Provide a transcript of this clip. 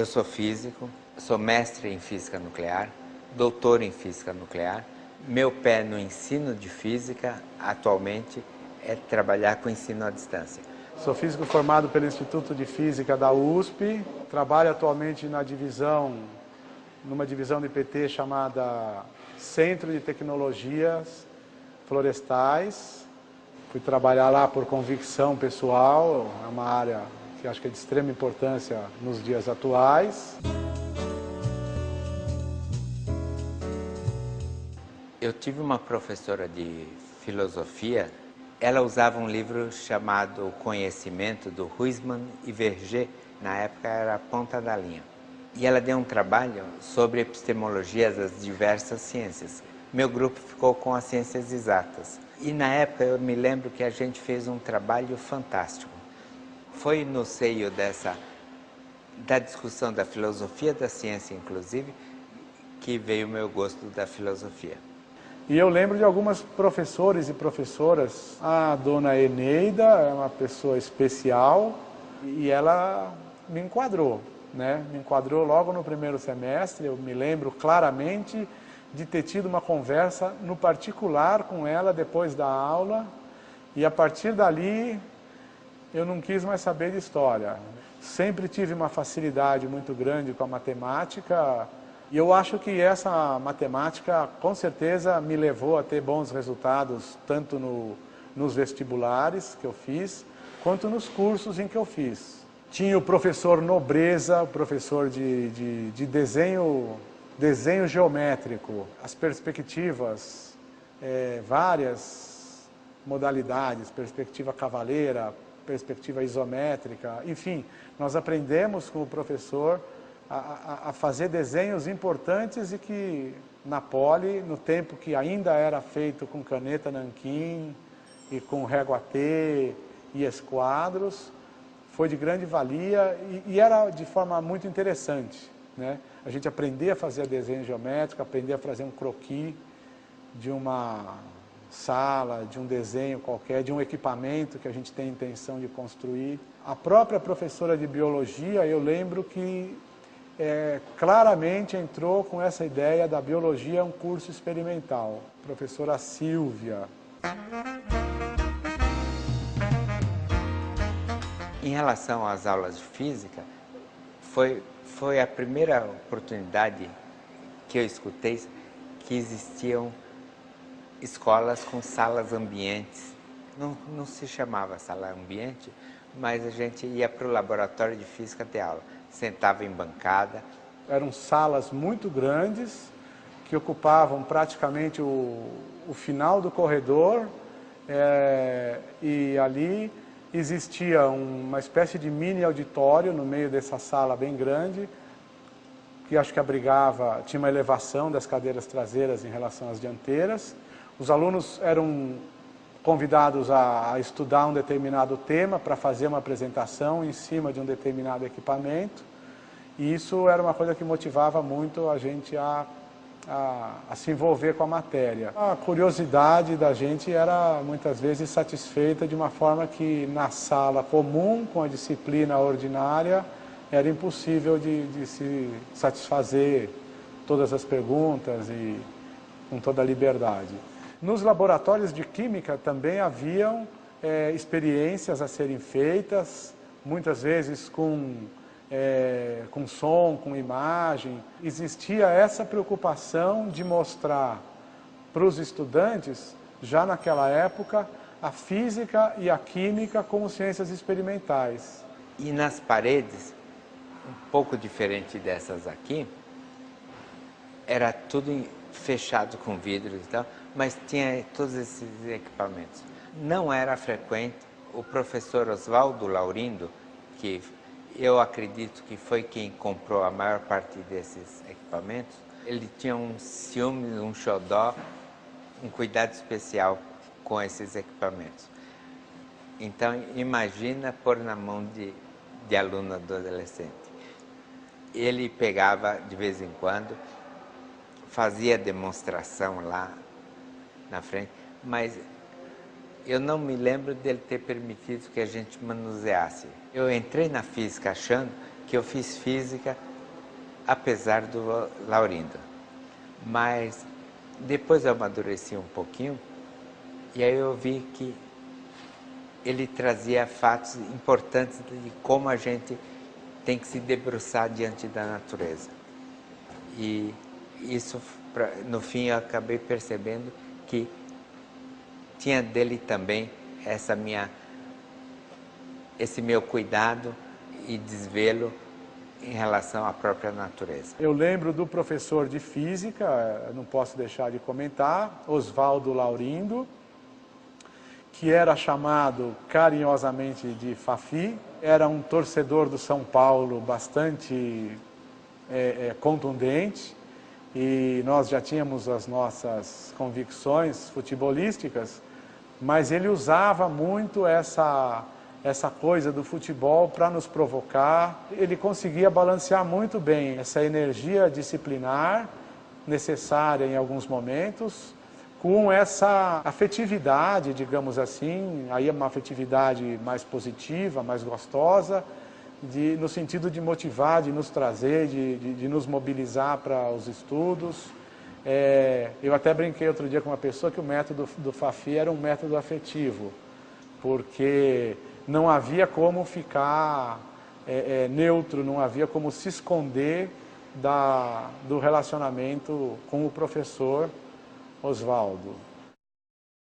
Eu sou físico, sou mestre em física nuclear, doutor em física nuclear. Meu pé no ensino de física, atualmente, é trabalhar com ensino à distância. Sou físico formado pelo Instituto de Física da USP, trabalho atualmente numa divisão do IPT chamada Centro de Tecnologias Florestais. Fui trabalhar lá por convicção pessoal, é uma área que acho que é de extrema importância nos dias atuais. Eu tive uma professora de filosofia, ela usava um livro chamado O Conhecimento, do Huysmans e Verger, na época era a ponta da linha. E ela deu um trabalho sobre epistemologia das diversas ciências. Meu grupo ficou com as ciências exatas. E na época eu me lembro que a gente fez um trabalho fantástico. Foi no seio da discussão da filosofia da ciência, inclusive, que veio o meu gosto da filosofia. E eu lembro de algumas professores e professoras. A dona Eneida é uma pessoa especial e ela me enquadrou, né? Me enquadrou logo no primeiro semestre. Eu me lembro claramente de ter tido uma conversa no particular com ela depois da aula, e a partir dali eu não quis mais saber de história. Sempre tive uma facilidade muito grande com a matemática, e eu acho que essa matemática com certeza me levou a ter bons resultados, tanto nos vestibulares que eu fiz, quanto nos cursos em que eu fiz. Tinha o professor Nobreza, professor de desenho geométrico, as perspectivas, várias modalidades, perspectiva cavaleira, perspectiva isométrica, enfim, nós aprendemos com o professor a fazer desenhos importantes e que na Poli, no tempo que ainda era feito com caneta nanquim e com régua T e esquadros, foi de grande valia e era de forma muito interessante, né? A gente aprender a fazer desenho geométrico, aprender a fazer um croquis de uma sala, de um desenho qualquer, de um equipamento que a gente tem intenção de construir. A própria professora de biologia, eu lembro que claramente entrou com essa ideia da biologia um curso experimental. Professora Silvia. Em relação às aulas de física, foi a primeira oportunidade que eu escutei que existiam escolas com salas ambientes. Não se chamava sala ambiente, mas a gente ia para o laboratório de física ter aula. Sentava em bancada. Eram salas muito grandes, que ocupavam praticamente o final do corredor, e ali existia uma espécie de mini auditório no meio dessa sala bem grande, que acho que abrigava, tinha uma elevação das cadeiras traseiras em relação às dianteiras. Os alunos eram convidados a estudar um determinado tema para fazer uma apresentação em cima de um determinado equipamento, e isso era uma coisa que motivava muito a gente a se envolver com a matéria. A curiosidade da gente era muitas vezes satisfeita de uma forma que na sala comum, com a disciplina ordinária, era impossível de se satisfazer todas as perguntas e com toda a liberdade. Nos laboratórios de química também haviam experiências a serem feitas, muitas vezes com som, com imagem. Existia essa preocupação de mostrar para os estudantes, já naquela época, a física e a química como ciências experimentais. E nas paredes, um pouco diferente dessas aqui, era tudo fechado com vidros e tal, mas tinha todos esses equipamentos. Não era frequente. O professor Oswaldo Laurindo, que eu acredito que foi quem comprou a maior parte desses equipamentos, ele tinha um ciúme, um xodó, um cuidado especial com esses equipamentos. Então, imagina pôr na mão de aluno do adolescente. Ele pegava de vez em quando, fazia demonstração lá na frente, mas eu não me lembro dele ter permitido que a gente manuseasse. Eu entrei na física achando que eu fiz física apesar do Laurindo. Mas depois eu amadureci um pouquinho e aí eu vi que ele trazia fatos importantes de como a gente tem que se debruçar diante da natureza. E isso, no fim, eu acabei percebendo que tinha dele também esse meu cuidado e desvelo em relação à própria natureza. Eu lembro do professor de física, não posso deixar de comentar, Oswaldo Laurindo, que era chamado carinhosamente de Fafi, era um torcedor do São Paulo bastante contundente, e nós já tínhamos as nossas convicções futebolísticas, mas ele usava muito essa coisa do futebol para nos provocar. Ele conseguia balancear muito bem essa energia disciplinar necessária em alguns momentos, com essa afetividade, digamos assim, aí é uma afetividade mais positiva, mais gostosa, no sentido de motivar, de nos trazer, de nos mobilizar para os estudos. Eu até brinquei outro dia com uma pessoa que o método do Fafi era um método afetivo, porque não havia como ficar neutro, não havia como se esconder do relacionamento com o professor Oswaldo.